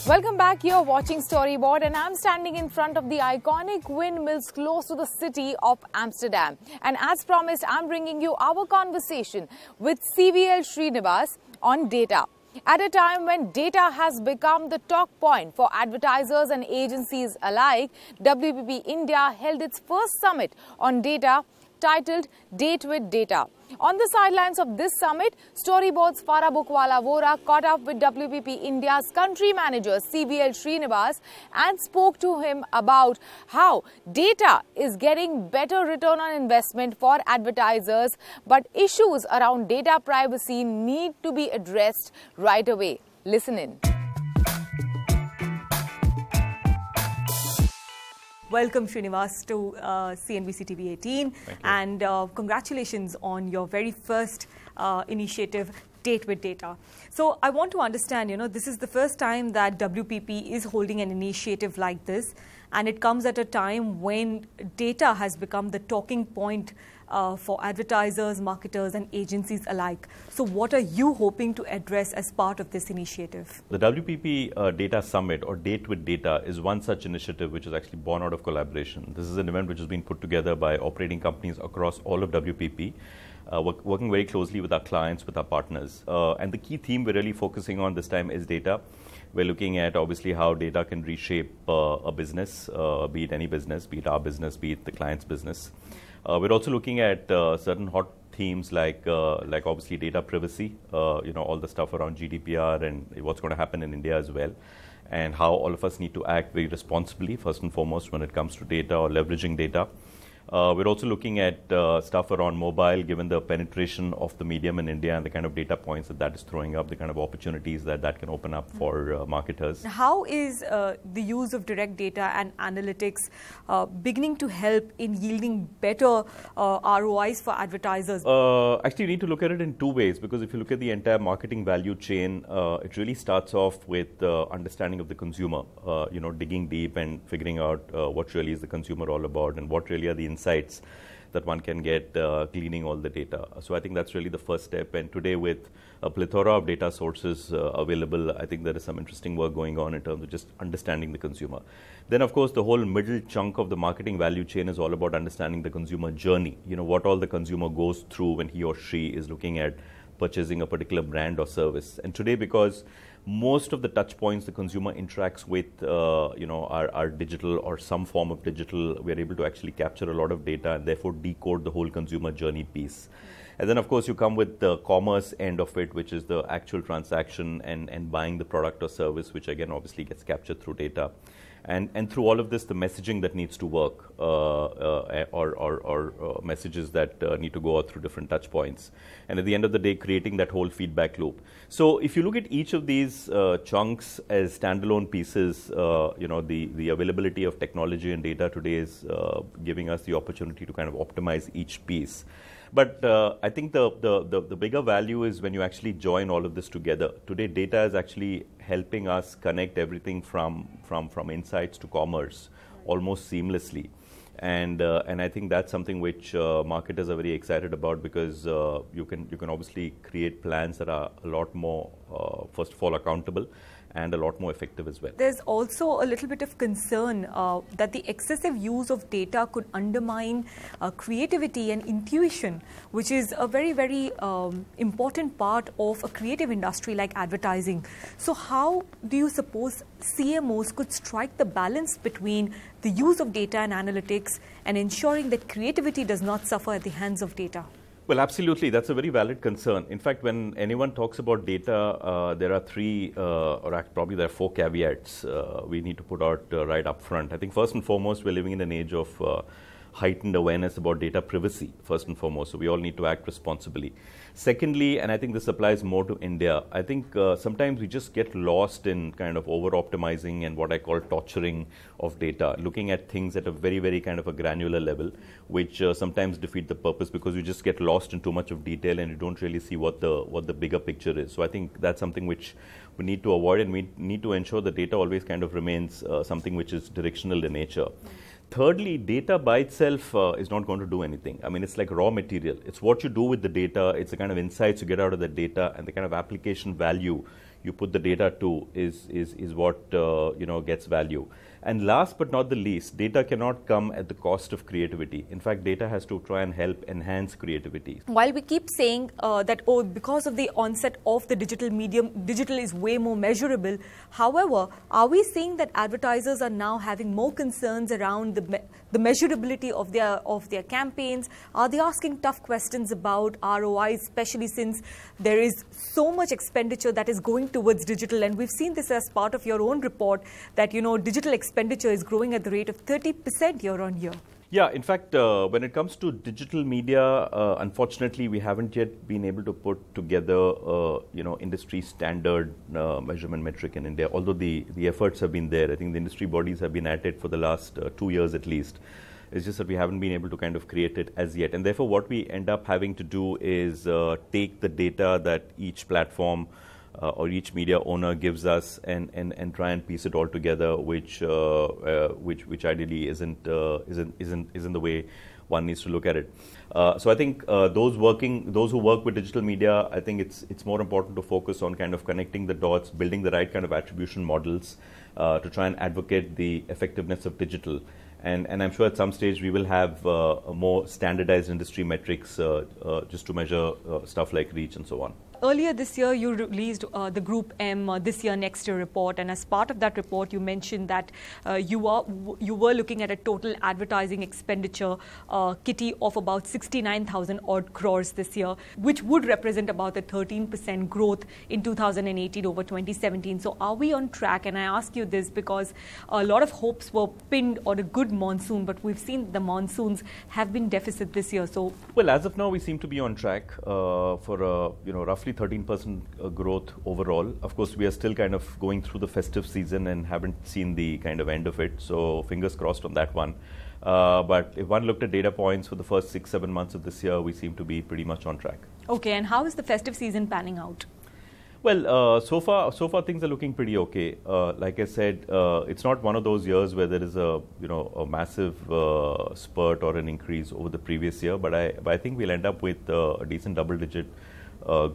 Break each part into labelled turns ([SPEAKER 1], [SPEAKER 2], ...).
[SPEAKER 1] Welcome back. You're watching Storyboard and I'm standing in front of the iconic windmills close to the city of Amsterdam. And as promised, I'm bringing you our conversation with CVL Srinivas on data. At a time when data has become the talk point for advertisers and agencies alike, WPP India held its first summit on data titled Date with Data. On the sidelines of this summit, Storyboard's Farah Bukwala Vora caught up with WPP India's country manager CVL Srinivas and spoke to him about how data is getting better return on investment for advertisers, but issues around data privacy need to be addressed right away. Listen in. Welcome, Srinivas, to CNBC TV 18, and congratulations on your very first initiative, Date with Data. So I want to understand, this is the first time that WPP is holding an initiative like this, and it comes at a time when data has become the talking point for advertisers, marketers and agencies alike. So what are you hoping to address as part of this initiative?
[SPEAKER 2] The WPP Data Summit or Date with Data is one such initiative which is actually born out of collaboration. This is an event which has been put together by operating companies across all of WPP, working very closely with our clients, with our partners. And the key theme we're really focusing on this time is data. We're looking at obviously how data can reshape a business, be it any business, be it our business, be it the client's business. We're also looking at certain hot themes like obviously data privacy, all the stuff around GDPR and what's going to happen in India as well, and how all of us need to act very responsibly, first and foremost, when it comes to data or leveraging data. We're also looking at stuff around mobile, given the penetration of the medium in India and the kind of data points that is throwing up, the kind of opportunities that can open up for marketers. How is
[SPEAKER 1] the use of direct data and analytics beginning to help in yielding better ROIs for advertisers?
[SPEAKER 2] Actually, you need to look at it in two ways, because if you look at the entire marketing value chain, it really starts off with understanding of the consumer, digging deep and figuring out what really is the consumer all about and what really are the insights that one can get cleaning all the data. So I think that's really the first step. And today, with a plethora of data sources available, I think there is some interesting work going on in terms of just understanding the consumer. Then, of course, the whole middle chunk of the marketing value chain is all about understanding the consumer journey. What all the consumer goes through when he or she is looking at purchasing a particular brand or service. And today, because most of the touch points the consumer interacts with, are digital or some form of digital, we are able to actually capture a lot of data and therefore decode the whole consumer journey piece. And then, of course, you come with the commerce end of it, which is the actual transaction and buying the product or service, which again obviously gets captured through data. And through all of this, the messaging that needs to work or messages that need to go out through different touch points. And at the end of the day, creating that whole feedback loop. So if you look at each of these chunks as standalone pieces, the availability of technology and data today is giving us the opportunity to kind of optimize each piece. But I think the bigger value is when you actually join all of this together. Today, data is actually helping us connect everything from insights to commerce almost seamlessly. And I think that's something which marketers are very excited about, because you can obviously create plans that are a lot more, first of all, accountable and a lot more effective as well.
[SPEAKER 1] There's also a little bit of concern that the excessive use of data could undermine creativity and intuition, which is a very, very important part of a creative industry like advertising. So how do you suppose CMOs could strike the balance between the use of data and analytics and ensuring that creativity does not suffer at the hands of data?
[SPEAKER 2] Well, absolutely. That's a very valid concern. In fact, when anyone talks about data, there are three, or probably there are four caveats we need to put out right up front. I think first and foremost, we're living in an age of heightened awareness about data privacy, first and foremost. So we all need to act responsibly. Secondly, and I think this applies more to India, I think sometimes we just get lost in kind of over-optimizing and what I call torturing of data, looking at things at a very, very kind of a granular level, which sometimes defeat the purpose because you just get lost in too much of detail and you don't really see what the bigger picture is. So I think that's something which we need to avoid, and we need to ensure the data always kind of remains something which is directional in nature. Thirdly, data by itself is not going to do anything. I mean, it's like raw material. It's what you do with the data. It's the kind of insights you get out of the data and the kind of application value you put the data to is what gets value. And last but not the least, data cannot come at the cost of creativity. In fact, data has to try and help enhance creativity.
[SPEAKER 3] While we keep saying that, oh, because of the onset of the digital medium, digital is way more measurable. However, are we seeing that advertisers are now having more concerns around the measurability of their campaigns? Are they asking tough questions about ROI, especially since there is so much expenditure that is going towards digital? And we've seen this as part of your own report that, digital expenditure is growing at the rate of 30% year on year.
[SPEAKER 2] Yeah, in fact, when it comes to digital media, unfortunately, we haven't yet been able to put together, industry standard measurement metric in India. Although the efforts have been there, I think the industry bodies have been at it for the last 2 years at least. It's just that we haven't been able to kind of create it as yet. And therefore, what we end up having to do is take the data that each platform or each media owner gives us and try and piece it all together, which ideally isn't the way one needs to look at it. So I think those who work with digital media, I think it's more important to focus on kind of connecting the dots, building the right kind of attribution models to try and advocate the effectiveness of digital. And I'm sure at some stage we will have more standardized industry metrics just to measure stuff like reach and so on.
[SPEAKER 3] Earlier this year, you released the Group M This Year, Next Year report. And as part of that report, you mentioned that you were looking at a total advertising expenditure, kitty, of about 69,000 odd crores this year, which would represent about a 13% growth in 2018 over 2017. So are we on track? And I ask you this because a lot of hopes were pinned on a good monsoon, but we've seen the monsoons have been deficit this year. So,
[SPEAKER 2] well, as of now, we seem to be on track for roughly 13% growth overall. Of course, we are still kind of going through the festive season and haven't seen the kind of end of it. So fingers crossed on that one. But if one looked at data points for the first 6-7 months of this year, we seem to be pretty much on track. Okay,
[SPEAKER 3] and how is the festive season panning out?
[SPEAKER 2] Well, so far things are looking pretty okay. Like I said, it's not one of those years where there is a massive spurt or an increase over the previous year. But I think we'll end up with a decent double-digit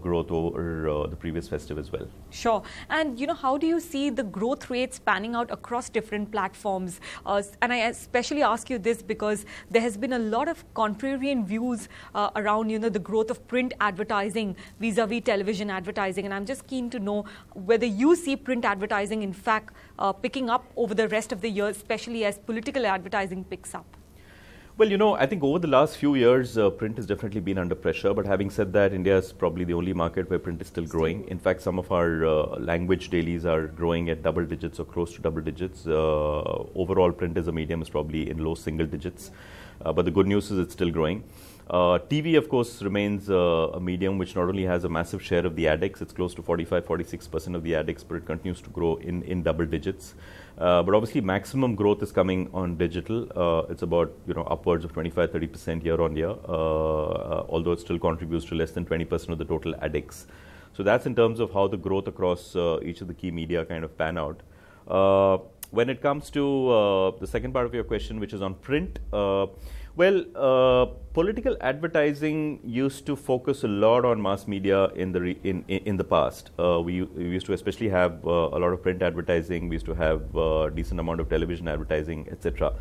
[SPEAKER 2] growth over the previous festive as well.
[SPEAKER 3] Sure. And how do you see the growth rates panning out across different platforms? And I especially ask you this because there has been a lot of contrarian views around the growth of print advertising vis-a-vis television advertising. And I'm just keen to know whether you see print advertising in fact picking up over the rest of the year, especially as political advertising picks up.
[SPEAKER 2] Well, I think over the last few years, print has definitely been under pressure. But having said that, India is probably the only market where print is still growing. In fact, some of our language dailies are growing at double digits or close to double digits. Overall, print as a medium is probably in low single digits. But the good news is it's still growing. TV, of course, remains a medium which not only has a massive share of the ADEX, it's close to 45-46% of the ADEX, but it continues to grow in double digits. But obviously, maximum growth is coming on digital. It's about upwards of 25-30% year on year, although it still contributes to less than 20% of the total ADEX. So that's in terms of how the growth across each of the key media kind of pan out. When it comes to the second part of your question, which is on print, political advertising used to focus a lot on mass media in the past. We used to especially have a lot of print advertising. We used to have a decent amount of television advertising, etc.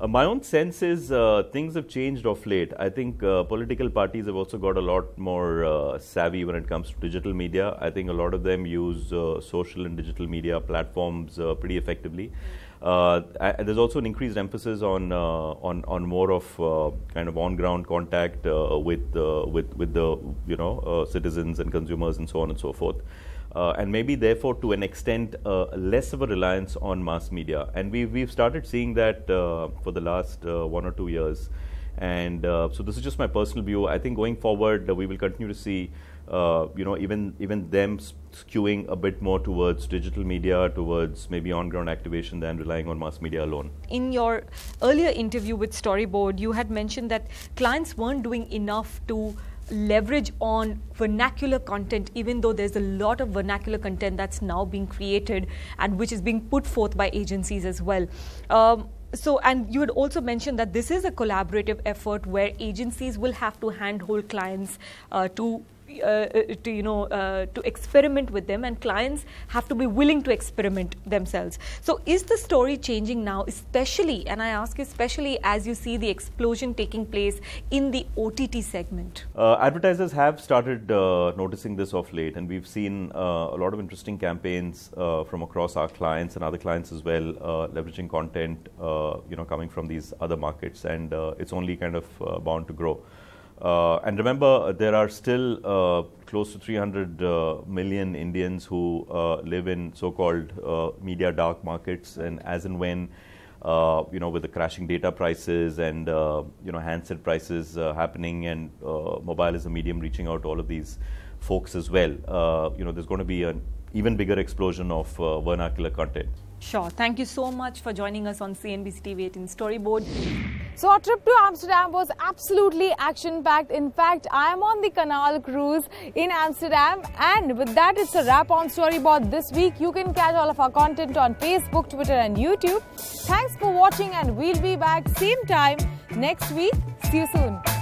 [SPEAKER 2] My own sense is things have changed of late. I think political parties have also got a lot more savvy when it comes to digital media. I think a lot of them use social and digital media platforms pretty effectively. There's also an increased emphasis on more of kind of on-ground contact with the citizens and consumers and so on and so forth. And maybe therefore to an extent less of a reliance on mass media. And we've started seeing that for the last 1 or 2 years. And so this is just my personal view. I think going forward we will continue to see even them skewing a bit more towards digital media, towards maybe on-ground activation than relying on mass media alone.
[SPEAKER 3] In your earlier interview with Storyboard, you had mentioned that clients weren't doing enough to leverage on vernacular content, even though there's a lot of vernacular content that's now being created and which is being put forth by agencies as well. And you had also mentioned that this is a collaborative effort where agencies will have to handhold clients to to experiment with them, and clients have to be willing to experiment themselves. So is the story changing now, especially, and I ask you especially as you see the explosion taking place in the OTT segment?
[SPEAKER 2] Advertisers have started noticing this of late, and we've seen a lot of interesting campaigns from across our clients and other clients as well, leveraging content coming from these other markets, and it's only kind of bound to grow. And remember, there are still close to 300 million Indians who live in so-called media dark markets, and as and when with the crashing data prices and handset prices happening, and mobile is a medium reaching out to all of these folks as well, there's going to be an even bigger explosion of vernacular content.
[SPEAKER 3] Sure. Thank you so much for joining us on CNBC TV 18 Storyboard.
[SPEAKER 1] So our trip to Amsterdam was absolutely action-packed. In fact, I am on the Canal cruise in Amsterdam, and with that, it's a wrap on Storyboard this week. You can catch all of our content on Facebook, Twitter and YouTube. Thanks for watching, and we'll be back same time next week. See you soon.